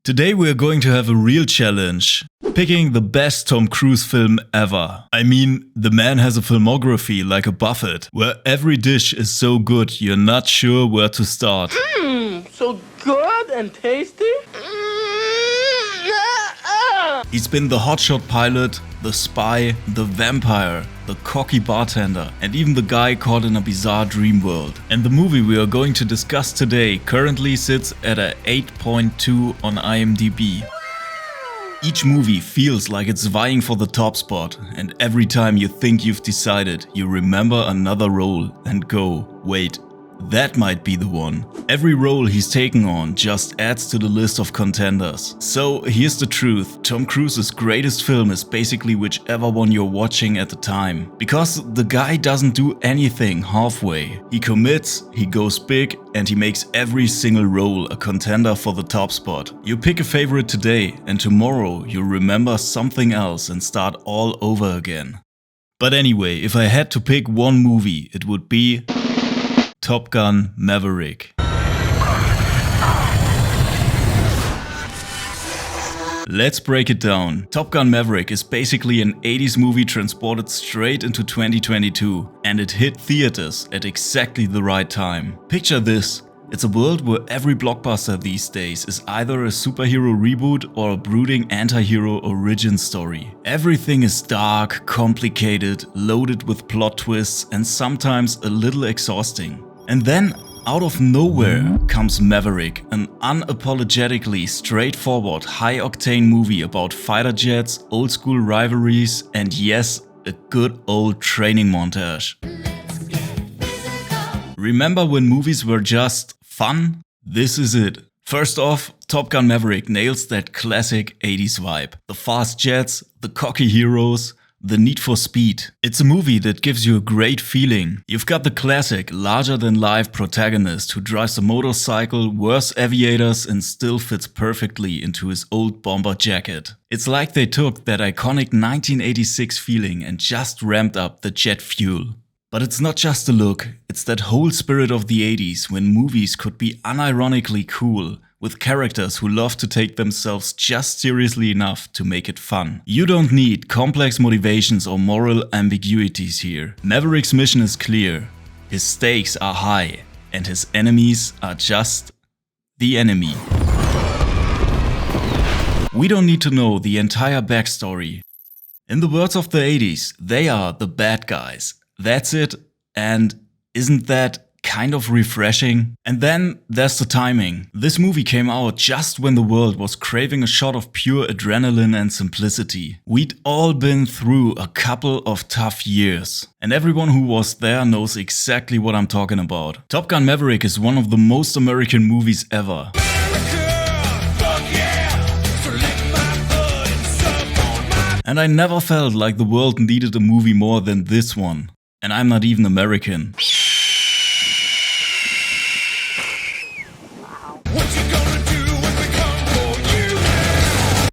Today we are going to have a real challenge. Picking the best Tom Cruise film ever. I mean, the man has a filmography like a buffet, where every dish is so good you're not sure where to start. So good and tasty? He's been the hotshot pilot, the spy, the vampire, the cocky bartender, and even the guy caught in a bizarre dream world. And the movie we are going to discuss today currently sits at a 8.2 on IMDb. Each movie feels like it's vying for the top spot, and every time you think you've decided, you remember another role and go, wait, that might be the one. Every role he's taken on just adds to the list of contenders. So here's the truth, Tom Cruise's greatest film is basically whichever one you're watching at the time. Because the guy doesn't do anything halfway. He commits, he goes big, and he makes every single role a contender for the top spot. You pick a favorite today, and tomorrow you'll remember something else and start all over again. But anyway, if I had to pick one movie, it would be Top Gun Maverick. Let's break it down. Top Gun Maverick is basically an 80s movie transported straight into 2022, and it hit theaters at exactly the right time. Picture this. It's a world where every blockbuster these days is either a superhero reboot or a brooding anti-hero origin story. Everything is dark, complicated, loaded with plot twists, and sometimes a little exhausting. And then, out of nowhere, comes Maverick, an unapologetically straightforward, high-octane movie about fighter jets, old-school rivalries, and yes, a good old training montage. Remember when movies were just fun? This is it. First off, Top Gun Maverick nails that classic 80s vibe. The fast jets, the cocky heroes, the need for speed. It's a movie that gives you a great feeling. You've got the classic, larger-than-life protagonist who drives a motorcycle, wears aviators and still fits perfectly into his old bomber jacket. It's like they took that iconic 1986 feeling and just ramped up the jet fuel. But it's not just the look, it's that whole spirit of the 80s when movies could be unironically cool, with characters who love to take themselves just seriously enough to make it fun. You don't need complex motivations or moral ambiguities here. Maverick's mission is clear, his stakes are high, and his enemies are just the enemy. We don't need to know the entire backstory. In the words of the 80s, they are the bad guys. That's it, and isn't that kind of refreshing? And then there's the timing. This movie came out just when the world was craving a shot of pure adrenaline and simplicity. We'd all been through a couple of tough years, and everyone who was there knows exactly what I'm talking about. Top Gun Maverick is one of the most American movies ever. And I never felt like the world needed a movie more than this one. And I'm not even American.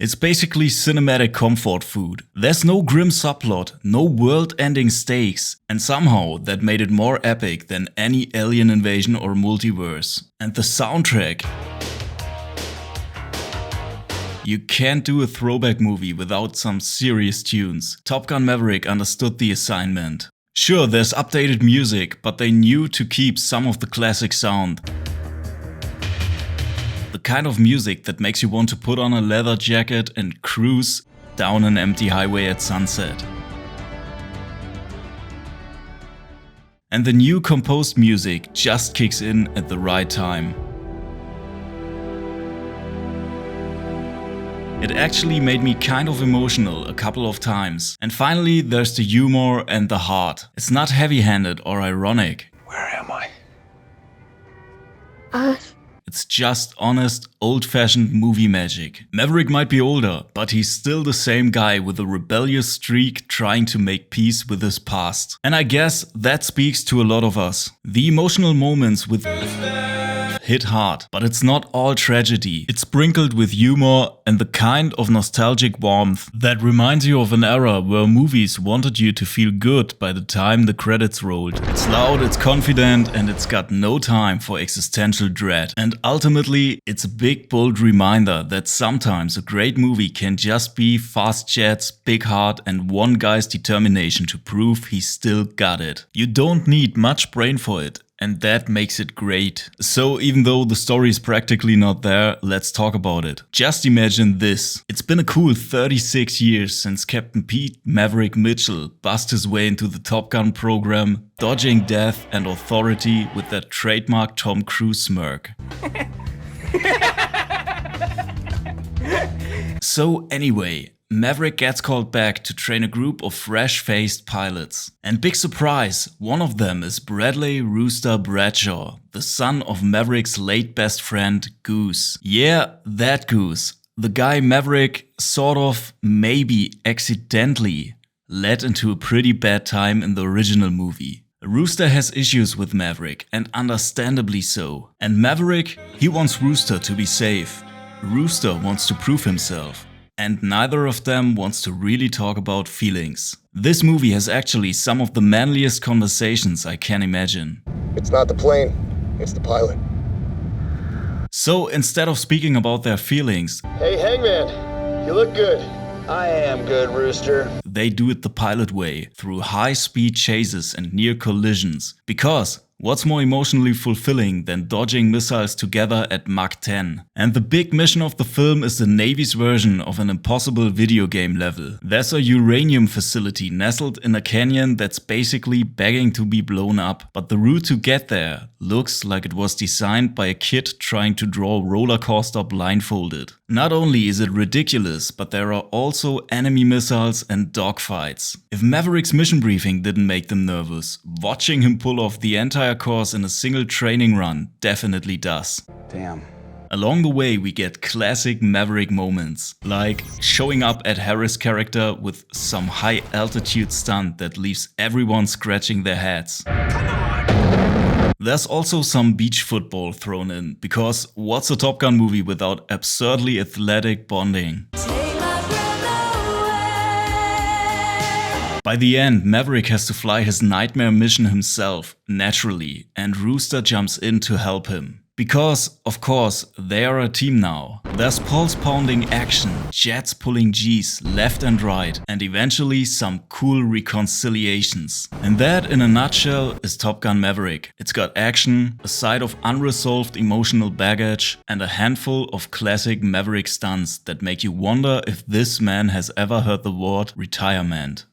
It's basically cinematic comfort food. There's no grim subplot, no world-ending stakes, and somehow that made it more epic than any alien invasion or multiverse. And the soundtrack. You can't do a throwback movie without some serious tunes. Top Gun Maverick understood the assignment. Sure, there's updated music, but they knew to keep some of the classic sound. The kind of music that makes you want to put on a leather jacket and cruise down an empty highway at sunset. And the new composed music just kicks in at the right time. It actually made me kind of emotional a couple of times. And finally, there's the humor and the heart. It's not heavy-handed or ironic. Where am I? It's just honest, old-fashioned movie magic. Maverick might be older, but he's still the same guy with a rebellious streak trying to make peace with his past. And I guess that speaks to a lot of us. The emotional moments with hit hard, but it's not all tragedy. It's sprinkled with humor and the kind of nostalgic warmth that reminds you of an era where movies wanted you to feel good by the time the credits rolled. It's loud, it's confident, and it's got no time for existential dread. And ultimately, it's a big bold reminder that sometimes a great movie can just be fast jets, big heart, and one guy's determination to prove he still got it. You don't need much brain for it, and that makes it great. So even though the story is practically not there, let's talk about it. Just imagine this. It's been a cool 36 years since Captain Pete Maverick Mitchell bust his way into the Top Gun program, dodging death and authority with that trademark Tom Cruise smirk. So anyway, Maverick gets called back to train a group of fresh-faced pilots. And big surprise, one of them is Bradley Rooster Bradshaw, the son of Maverick's late best friend, Goose. Yeah, that Goose. The guy Maverick sort of, maybe accidentally, led into a pretty bad time in the original movie. Rooster has issues with Maverick, and understandably so. And Maverick, he wants Rooster to be safe. Rooster wants to prove himself. And neither of them wants to really talk about feelings. This movie has actually some of the manliest conversations I can imagine. It's not the plane, it's the pilot. So instead of speaking about their feelings, Hey Hangman, you look good. I am good, Rooster. They do it the pilot way, through high-speed chases and near collisions. Because what's more emotionally fulfilling than dodging missiles together at Mach 10? And the big mission of the film is the Navy's version of an impossible video game level. There's a uranium facility nestled in a canyon that's basically begging to be blown up. But the route to get there looks like it was designed by a kid trying to draw a roller coaster blindfolded. Not only is it ridiculous, but there are also enemy missiles and dogfights. If Maverick's mission briefing didn't make them nervous, watching him pull off the entire course in a single training run definitely does. Damn. Along the way we get classic Maverick moments, like showing up at Harris' character with some high altitude stunt that leaves everyone scratching their heads. There's also some beach football thrown in, because what's a Top Gun movie without absurdly athletic bonding? By the end, Maverick has to fly his nightmare mission himself, naturally, and Rooster jumps in to help him. Because, of course, they are a team now. There's pulse-pounding action, jets pulling G's left and right, and eventually some cool reconciliations. And that, in a nutshell, is Top Gun Maverick. It's got action, a side of unresolved emotional baggage, and a handful of classic Maverick stunts that make you wonder if this man has ever heard the word retirement.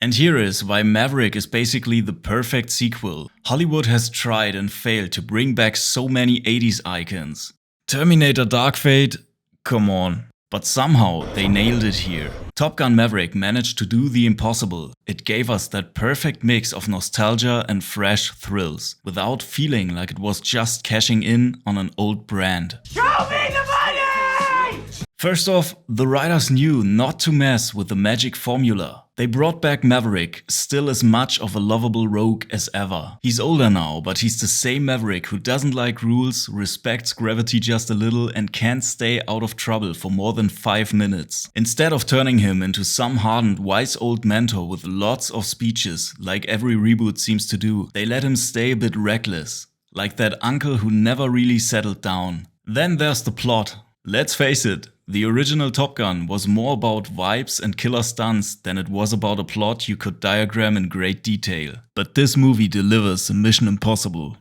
And here is why Maverick is basically the perfect sequel. Hollywood has tried and failed to bring back so many 80s icons. Terminator Dark Fate? Come on. But somehow they nailed it here. Top Gun Maverick managed to do the impossible. It gave us that perfect mix of nostalgia and fresh thrills, without feeling like it was just cashing in on an old brand. Show me the money! First off, the writers knew not to mess with the magic formula. They brought back Maverick, still as much of a lovable rogue as ever. He's older now, but he's the same Maverick who doesn't like rules, respects gravity just a little, and can't stay out of trouble for more than 5 minutes. Instead of turning him into some hardened, wise old mentor with lots of speeches, like every reboot seems to do, they let him stay a bit reckless. Like that uncle who never really settled down. Then there's the plot. Let's face it, the original Top Gun was more about vibes and killer stunts than it was about a plot you could diagram in great detail. But this movie delivers a Mission Impossible.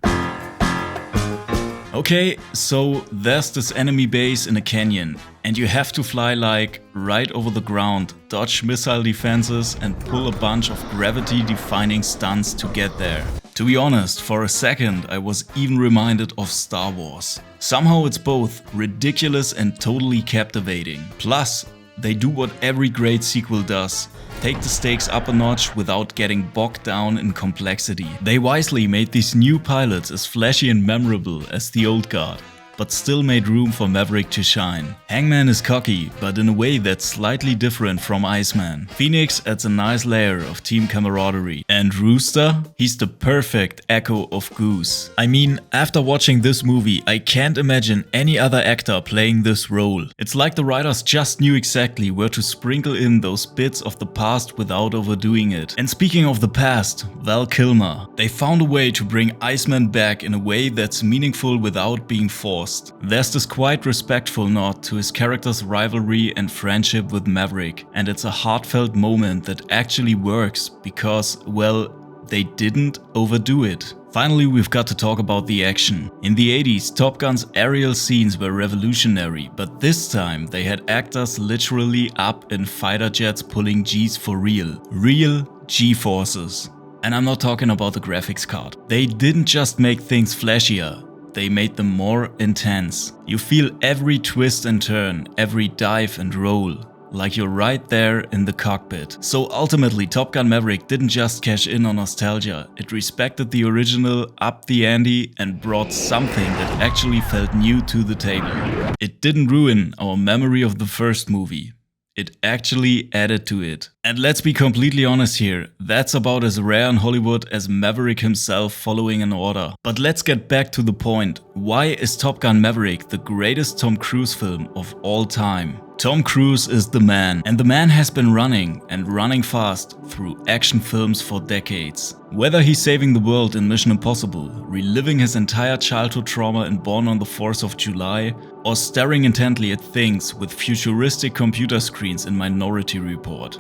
Okay, so there's this enemy base in a canyon, and you have to fly like right over the ground, dodge missile defenses and pull a bunch of gravity-defying stunts to get there. To be honest, for a second I was even reminded of Star Wars. Somehow it's both ridiculous and totally captivating. Plus, they do what every great sequel does. Take the stakes up a notch without getting bogged down in complexity. They wisely made these new pilots as flashy and memorable as the old guard. but still made room for Maverick to shine. Hangman is cocky, but in a way that's slightly different from Iceman. Phoenix adds a nice layer of team camaraderie. And Rooster? He's the perfect echo of Goose. I mean, after watching this movie, I can't imagine any other actor playing this role. It's like the writers just knew exactly where to sprinkle in those bits of the past without overdoing it. And speaking of the past, Val Kilmer. They found a way to bring Iceman back in a way that's meaningful without being forced. There's this quite respectful nod to his character's rivalry and friendship with Maverick, and it's a heartfelt moment that actually works because, well, they didn't overdo it. Finally, we've got to talk about the action. In the 80s, Top Gun's aerial scenes were revolutionary, but this time they had actors literally up in fighter jets pulling G's for real. Real G-forces. And I'm not talking about the graphics card. They didn't just make things flashier, they made them more intense. You feel every twist and turn, every dive and roll, like you're right there in the cockpit. So ultimately, Top Gun Maverick didn't just cash in on nostalgia, it respected the original, upped the ante, and brought something that actually felt new to the table. It didn't ruin our memory of the first movie. It actually added to it. And let's be completely honest here, that's about as rare in Hollywood as Maverick himself following an order. But let's get back to the point. Why is Top Gun Maverick the greatest Tom Cruise film of all time? Tom Cruise is the man, and the man has been running, and running fast, through action films for decades. Whether he's saving the world in Mission Impossible, reliving his entire childhood trauma in Born on the 4th of July, or staring intently at things with futuristic computer screens in Minority Report.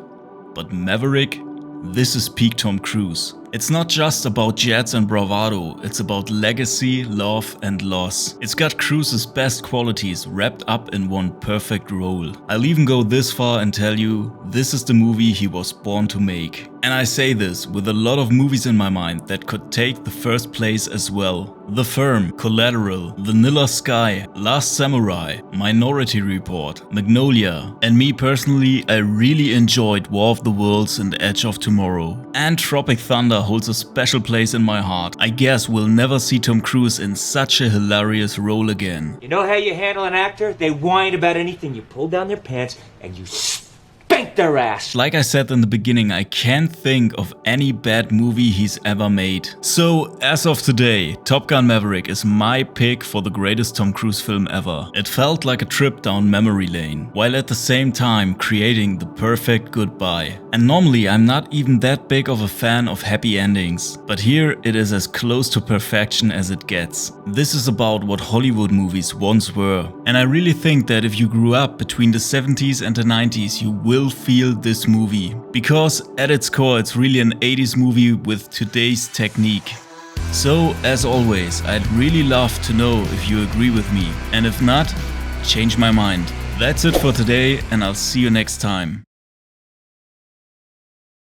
But Maverick? This is peak Tom Cruise. It's not just about jets and bravado, it's about legacy, love and loss. It's got Cruise's best qualities wrapped up in one perfect role. I'll even go this far and tell you, this is the movie he was born to make. And I say this with a lot of movies in my mind that could take the first place as well. The Firm, Collateral, Vanilla Sky, Last Samurai, Minority Report, Magnolia, and me personally, I really enjoyed War of the Worlds and Edge of Tomorrow. And Tropic Thunder holds a special place in my heart. I guess we'll never see Tom Cruise in such a hilarious role again. You know how you handle an actor? They whine about anything. You pull down their pants and you spank their ass. Like I said in the beginning, I can't think of any bad movie he's ever made. So, as of today, Top Gun Maverick is my pick for the greatest Tom Cruise film ever. It felt like a trip down memory lane, while at the same time creating the perfect goodbye. And normally I'm not even that big of a fan of happy endings, but here it is as close to perfection as it gets. This is about what Hollywood movies once were. And I really think that if you grew up between the 70s and the 90s, you will feel this movie. Because at its core it's really an 80s movie with today's technique. So, as always, I'd really love to know if you agree with me. And if not, change my mind. That's it for today and I'll see you next time.